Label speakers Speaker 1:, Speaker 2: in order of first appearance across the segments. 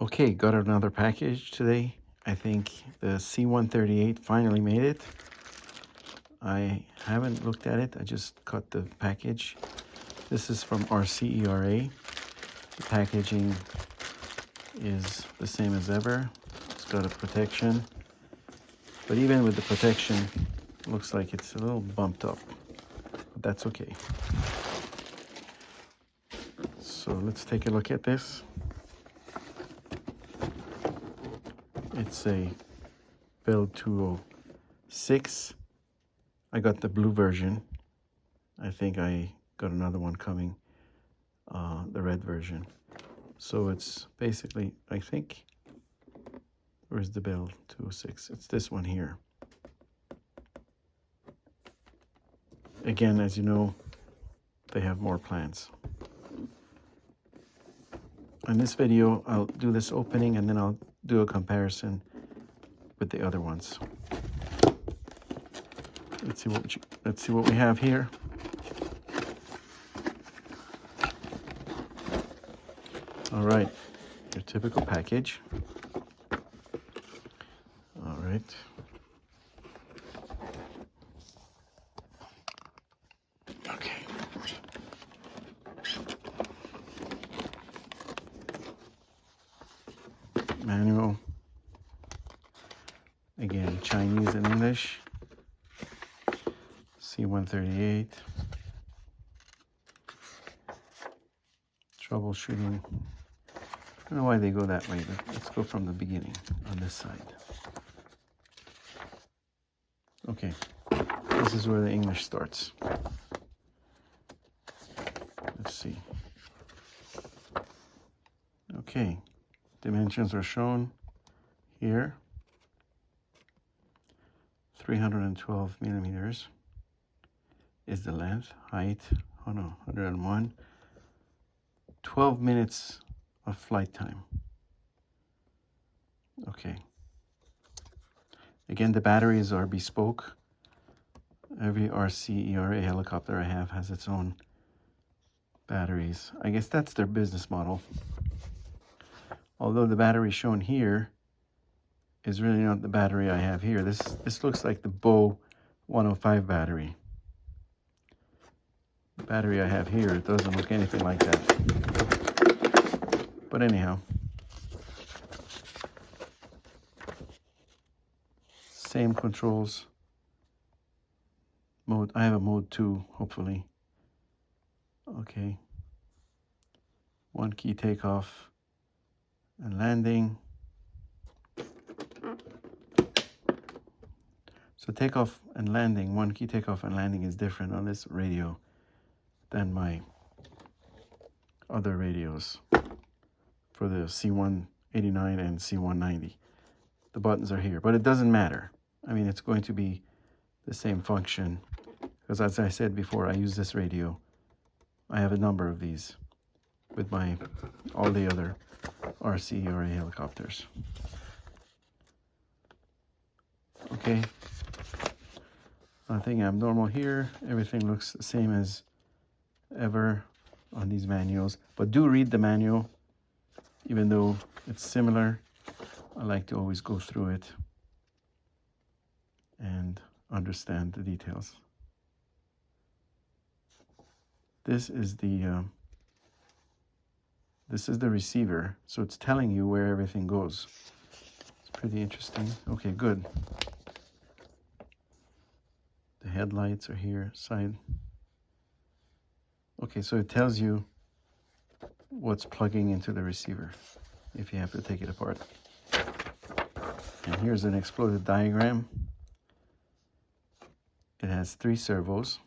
Speaker 1: Okay, got another package today. I think the C138 finally made it. I haven't looked at it. I just cut the package. This is from our CERA. The packaging is the same as ever. It's got a protection. But even with the protection, it looks like it's a little bumped up. But that's okay. So let's take a look at this. It's a Bell 206. I got the blue version. I think I got another one coming, the red version. So it's basically, I think, where's the Bell 206? It's this one here. Again, as you know, they have more plans. In this video, I'll do this opening and then I'll do a comparison with the other ones. Let's see what we have here. All right, your typical package. All right. Okay. Manual. Again, Chinese and English. C138. Troubleshooting. I don't know why they go that way, but let's go from the beginning on this side. Okay, this is where the English starts. Let's see. Okay, dimensions are shown here. 312 millimeters is the length. Height, oh no, 101. 12 minutes of flight time. Okay. Again, the batteries are bespoke. Every RC-ERA helicopter I have has its own batteries. I guess that's their business model. Although the battery shown here is really not the battery I have here. This looks like the Bow 105 battery. The battery I have here, it doesn't look anything like that. But anyhow, same controls. Mode, I have a mode 2, hopefully. Okay. 1 key takeoff and landing. So takeoff and landing, 1 key takeoff and landing is different on this radio than my other radios for the C189 and C190. The buttons are here, but it doesn't matter. I mean, it's going to be the same function because, as I said before, I use this radio. I have a number of these with all the other RC-ERA helicopters. Okay, nothing abnormal here. Everything looks the same as ever on these manuals, but do read the manual. Even though it's similar, I like to always go through it and understand the details. This is the receiver, so it's telling you where everything goes. It's pretty interesting. Okay, good. The headlights are here, side. Okay, so it tells you what's plugging into the receiver if you have to take it apart. And here's an exploded diagram. It has 3 servos.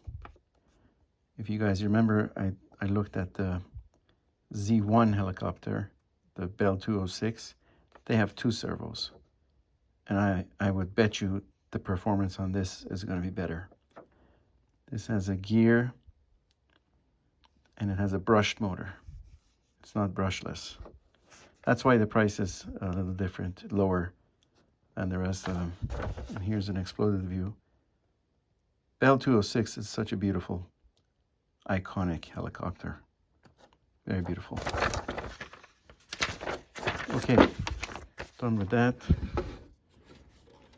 Speaker 1: If you guys remember, I looked at the Z1 helicopter, the Bell 206. They have 2 servos. And I would bet you the performance on this is going to be better. This has a gear and it has a brushed motor. It's not brushless. That's why the price is a little different, lower than the rest of them. And here's an exploded view. Bell 206 is such a beautiful, iconic helicopter. Very beautiful. Okay, done with that.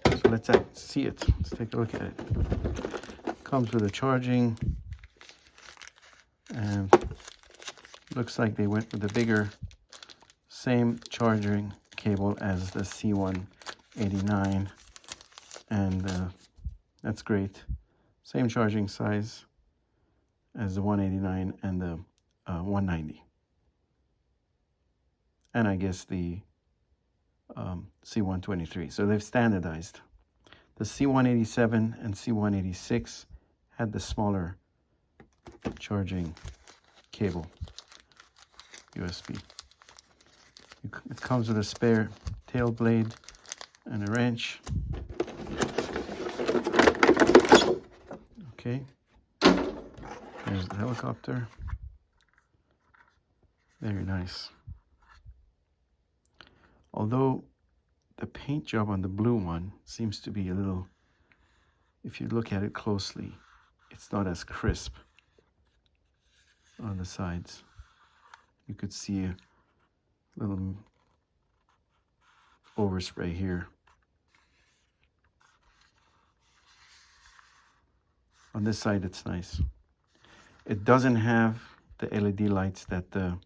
Speaker 1: So let's see it. Let's take a look at it. Comes with a charging, and looks like they went with the bigger, same charging cable as the C189, and that's great. Same charging size as the 189 and the 190. And I guess the C123. So they've standardized. The C187 and C186 had the smaller charging cable, USB. It comes with a spare tail blade and a wrench. Okay, there's the helicopter. Very nice. Although the paint job on the blue one seems to be a little, if you look at it closely, it's not as crisp on the sides. You could see a little overspray here. On this side, it's nice. It doesn't have the LED lights that the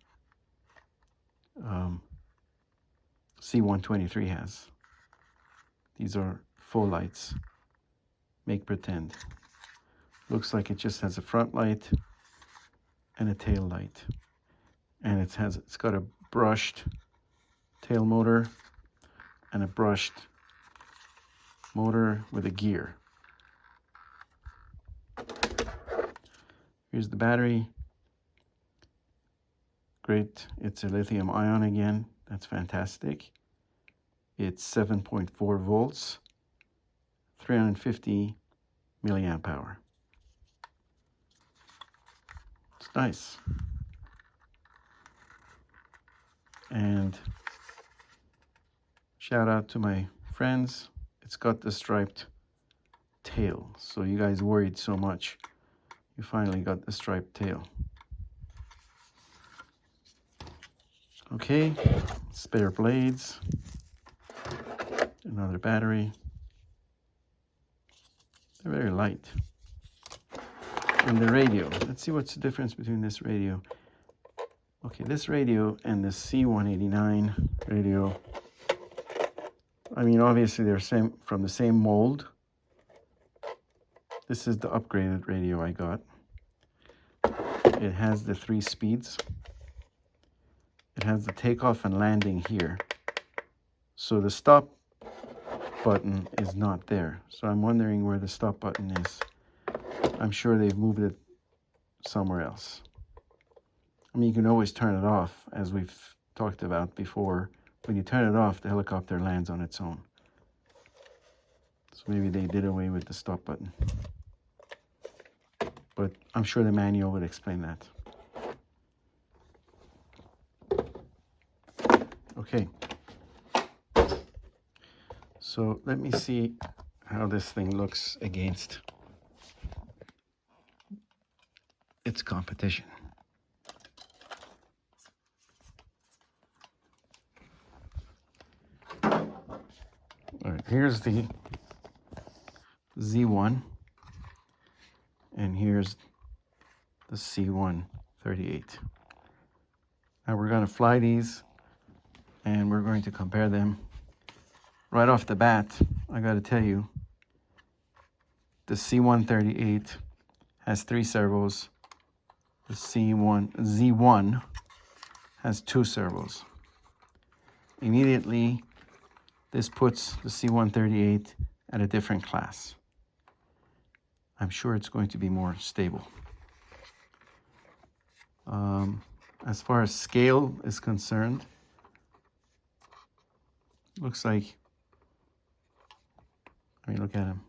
Speaker 1: C123 has. These are full lights. Make pretend. Looks like it just has a front light and a tail light. And it's got a brushed tail motor and a brushed motor with a gear. Here's the battery. Great, it's a lithium ion again. That's fantastic. It's 7.4 volts, 350 milliamp hour. It's nice. And shout out to my friends. It's got the striped tail. So you guys worried so much. You finally got the striped tail. Okay, spare blades, another battery. They're very light. And the radio, let's see what's the difference between this radio. Okay, this radio and the C189 radio, I mean, obviously they're from the same mold. This is the upgraded radio I got. It has the 3 speeds. It has the takeoff and landing here. So the stop button is not there. So I'm wondering where the stop button is. I'm sure they've moved it somewhere else. I mean, you can always turn it off, as we've talked about before. When you turn it off, the helicopter lands on its own. So maybe they did away with the stop button. But I'm sure the manual would explain that. Okay. So let me see how this thing looks against its competition. All right, here's the Z1, and here's the C138. Now we're going to fly these, and we're going to compare them. Right off the bat, I got to tell you, the C138 has 3 servos. The Z1 has 2 servos. Immediately, this puts the C138 at a different class. I'm sure it's going to be more stable. As far as scale is concerned, looks like, I mean, look at him.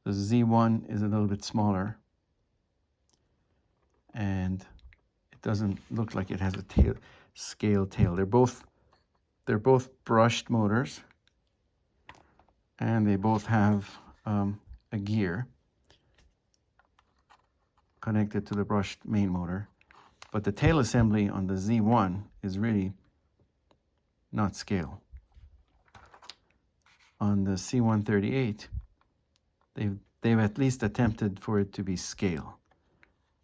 Speaker 1: The Z1 is a little bit smaller, and it doesn't look like it has a scale tail. They're both brushed motors, and they both have a gear connected to the brushed main motor. But the tail assembly on the Z1 is really not scale. On the C138, they've at least attempted for it to be scale.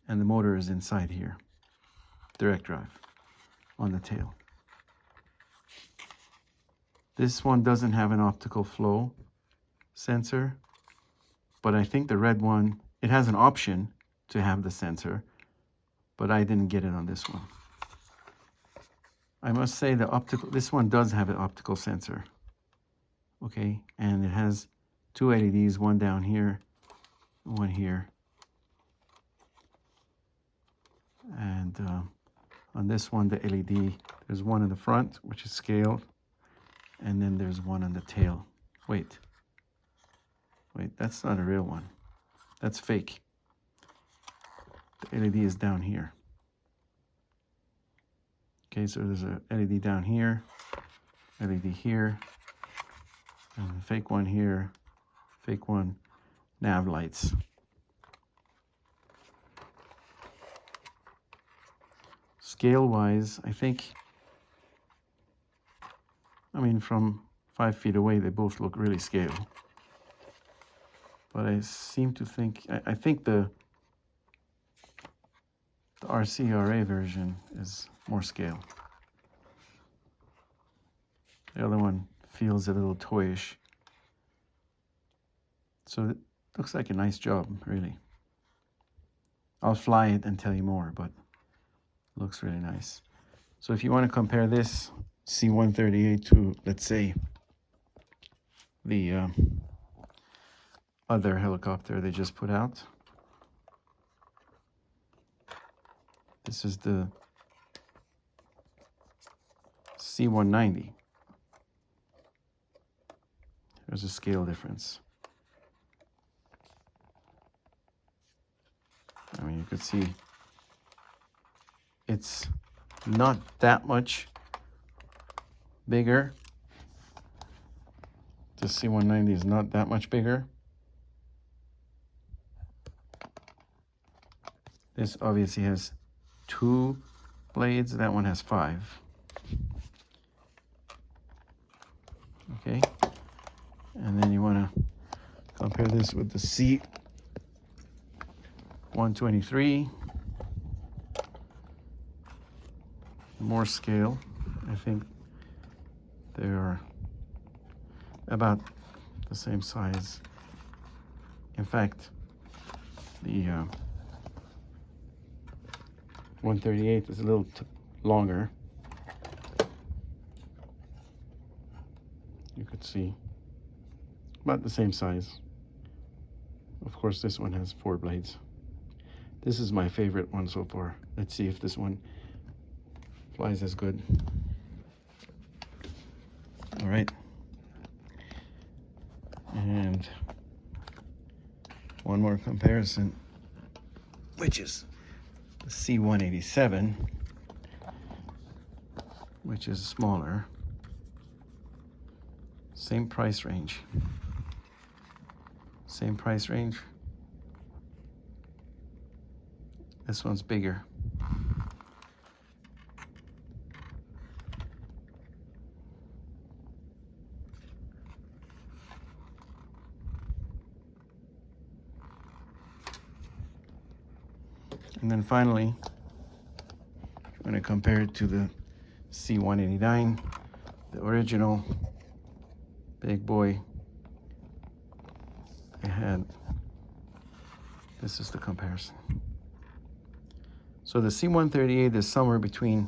Speaker 1: And the motor is inside here, direct drive on the tail. This one doesn't have an optical flow sensor, but I think the red one, it has an option to have the sensor, but I didn't get it on this one. I must say this one does have an optical sensor. Okay, and it has two LEDs, one down here, one here. And on this one, the LED, there's one in the front, which is scaled, and then there's one on the tail. Wait, that's not a real one. That's fake. The LED is down here. Okay, so there's a LED down here, LED here, and a fake one here, fake one, nav lights. Scale-wise, I think, from 5 feet away, they both look really scale. But I seem to think, I think the RCRA version is more scale. The other one feels a little toyish. So it looks like a nice job, really. I'll fly it and tell you more, but it looks really nice. So if you want to compare this C138 to, let's say, the other helicopter they just put out. This is the C190. There's a scale difference. You could see it's not that much bigger. The C190 is not that much bigger. This obviously has 2 blades. That one has 5. Okay. And then you want to compare this with the C123. More scale. I think they are about the same size. In fact, the 138 is a little longer. You could see about the same size. Of course, this one has 4 blades. This is my favorite one so far. Let's see if this one flies as good. All right. And one more comparison, which is the C187, which is smaller. Same price range. Same price range. This one's bigger. And then finally, I'm going to compare it to the C189, the original big boy. This is the comparison. So the C138 is somewhere between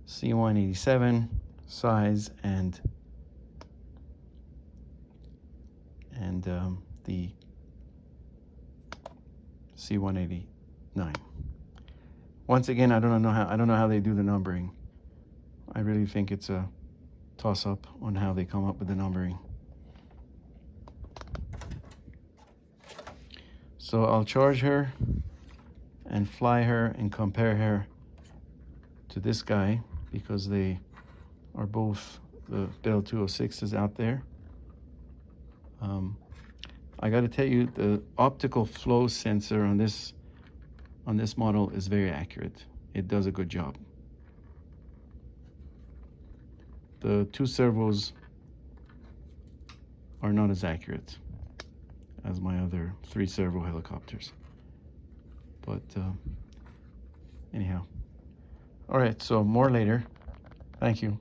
Speaker 1: C187 size and the C189. Once again, I don't know how they do the numbering. I really think it's a toss-up on how they come up with the numbering. So I'll charge her and fly her and compare her to this guy because they are both the Bell 206s out there. I got to tell you, the optical flow sensor on this on this model is very accurate. It does a good job. The 2 servos are not as accurate as my other 3 servo helicopters. But anyhow. All right, so more later. Thank you.